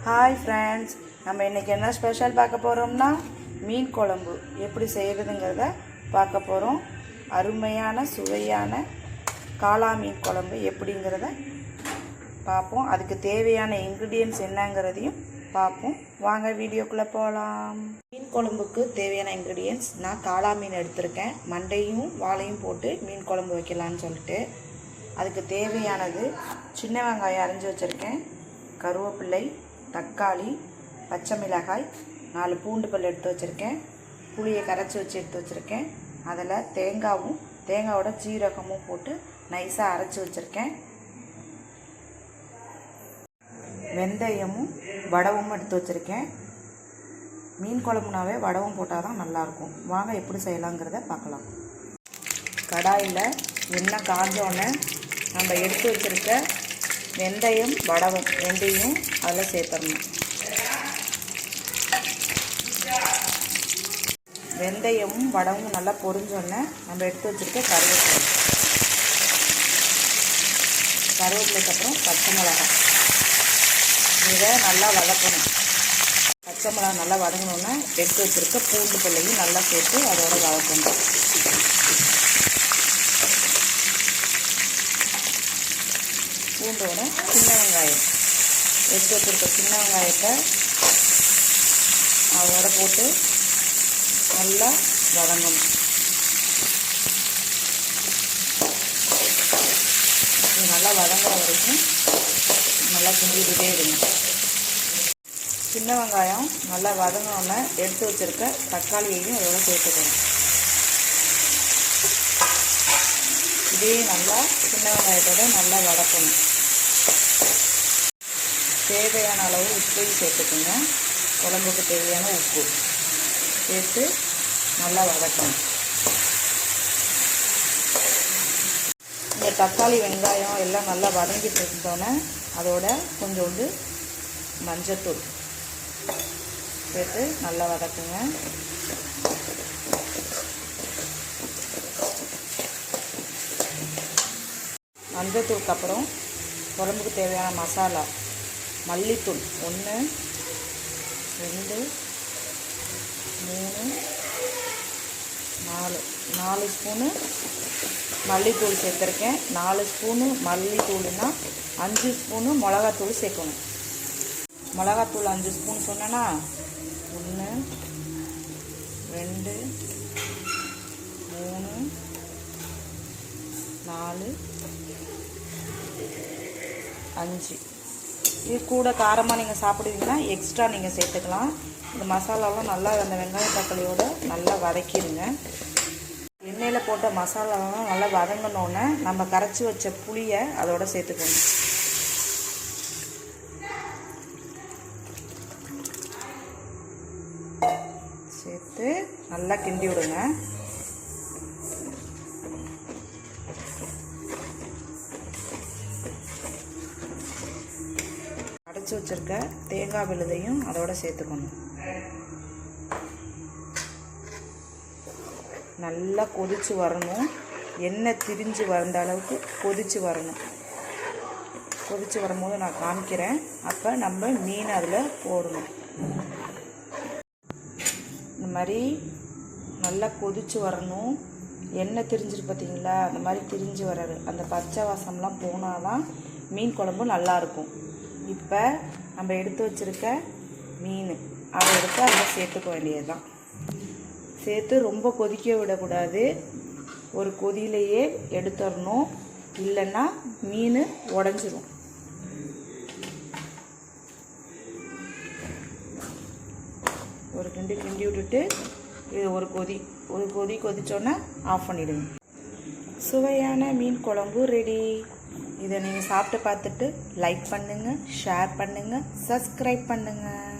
Hi friends, நம்ம இன்றைக்கி என்ன ஸ்பெஷல் பார்க்க போகிறோம்னா மீன் குழம்பு எப்படி செய்கிறதுங்கிறத பார்க்க போகிறோம். அருமையான சுவையான காளா மீன் குழம்பு எப்படிங்கிறத பார்ப்போம். அதுக்கு தேவையான இன்க்ரீடியன்ட்ஸ் என்னங்கிறதையும் பார்ப்போம். வாங்க வீடியோக்குள்ளே போகலாம். மீன் குழம்புக்கு தேவையான இன்க்ரீடியன்ட்ஸ், நான் காளா மீன் எடுத்திருக்கேன். மண்டையும் வாழையும் போட்டு மீன் குழம்பு வைக்கலான்னு சொல்லிட்டு அதுக்கு தேவையானது சின்ன வெங்காயம் அரைஞ்சி வச்சுருக்கேன், கருவேப்பிள்ளை, தக்காளி, பச்சை மிளகாய், 4 பூண்டு பல் எடுத்து வச்சுருக்கேன், புளியை கரைச்சி வச்சு எடுத்து வச்சுருக்கேன். அதில் தேங்காவோட சீரகமும் போட்டு நைஸாக அரைச்சி வச்சுருக்கேன். வெந்தயமும் வடவும் எடுத்து வச்சுருக்கேன். மீன் குழம்புனாவே வடவும் போட்டால் தான் நல்லாயிருக்கும். வாங்க எப்படி செய்யலாங்கிறத பார்க்கலாம். கடாயில் எண்ணெய் காஞ்சோன்னே நம்ம எடுத்து வச்சுருக்க வெந்தயம் வடவும் ரெண்டையும் அதில் சேர்த்துடணும். வெந்தயமும் வடவும் நல்லா பொரிஞ்சோன்னே நம்ம எடுத்து வச்சுருக்க கருவேப்பிலைக்கு அப்புறம் பச்சை மிளகாய், இதை நல்லா வதக்கணும். பச்சை மிளகாய் நல்லா வதங்கினோன்னே எடுத்து வச்சுருக்க பூண்டு பல்லையும் நல்லா சேர்த்து அதோட வதக்கணும். பூண்டோட சின்ன வெங்காயம் எடுத்து வச்சுருக்க சின்ன வெங்காயத்தை அதோட போட்டு நல்லா வதங்கணும். இது நல்லா வதங்குற வரைக்கும் நல்லா கிண்டிக்கிட்டே இருங்க. சின்ன வெங்காயம் நல்லா வதங்கினோன்னே எடுத்து வச்சுருக்க தக்காளியையும் அதோட சேர்த்துக்கணும். இதே நல்லா சின்ன வெங்காயத்தோட நல்லா வதக்கணும். தேவையான அளவு உப்பையும் சேர்த்துக்கோங்க. குழம்புக்கு தேவையான உப்பு சேர்த்து நல்லா வதக்கணும். இந்த தக்காளி வெங்காயம் எல்லாம் நல்லா வதங்கிட்டு இருந்தோன்னே அதோட கொஞ்சோண்டு மஞ்சத்தூள் சேர்த்து நல்லா வதக்குங்க. மஞ்சத்தூளுக்கு அப்புறம் குழம்புக்கு தேவையான மசாலா, மல்லித்தூள் 1 2 3 4 ஸ்பூனு மல்லித்தூள் சேர்த்துருக்கேன். 4 ஸ்பூனு மல்லித்தூள்னா 5 ஸ்பூனு மிளகாத்தூள் சேர்க்கணும். மிளகாத்தூள் 5 ஸ்பூன் சொன்னேன்னா 1 2 3 4 5. இது கூட காரமாக நீங்கள் சாப்பிடுவீங்கன்னா எக்ஸ்ட்ரா நீங்கள் சேர்த்துக்கலாம். இந்த மசாலாலாம் நல்லா அந்த வெங்காய தக்காளியோட நல்லா வதக்கிடுங்க. எண்ணெயில் போட்ட மசாலாலாம் நல்லா வதங்கினோன்னே நம்ம கரைச்சி வச்ச புளியை அதோட சேர்த்துக்கணும். சேர்த்து நல்லா கிண்டி விடுங்க. அரைச்சி வச்சுருக்க தேங்காய் விழுதையும் அதோட சேர்த்துக்கணும். நல்லா கொதித்து வரணும். எண்ணெய் திரிஞ்சு வந்த அளவுக்கு கொதித்து வரணும். கொதித்து வரும்போது நான் காமிக்கிறேன். அப்போ நம்ம மீன் அதில் போடணும். இந்த மாதிரி நல்லா கொதித்து வரணும். எண்ணெய் திரிஞ்சிட்டு பார்த்தீங்களா, அந்த மாதிரி திரிஞ்சு வராது. அந்த பச்சை வாசம்லாம் போனால் தான் மீன் குழம்பு நல்லாயிருக்கும். இப்போ நம்ம எடுத்து வச்சுருக்க மீன் அதை எடுத்து அதில் சேர்த்துக்க வேண்டியது தான். சேர்த்து ரொம்ப கொதிக்க விடக்கூடாது. ஒரு கொதியிலையே எடுத்துடணும், இல்லைன்னா மீன் உடஞ்சிரும். ஒரு கிண்டி விட்டுட்டு இது ஒரு கொதி கொதிச்சோன்னே ஆஃப் பண்ணிவிடுங்க. சுவையான மீன் குழம்பு ரெடி. இதை நீங்கள் சாப்பிட்டு பார்த்துட்டு லைக் பண்ணுங்கள், ஷேர் பண்ணுங்கள், சப்ஸ்கிரைப் பண்ணுங்கள்.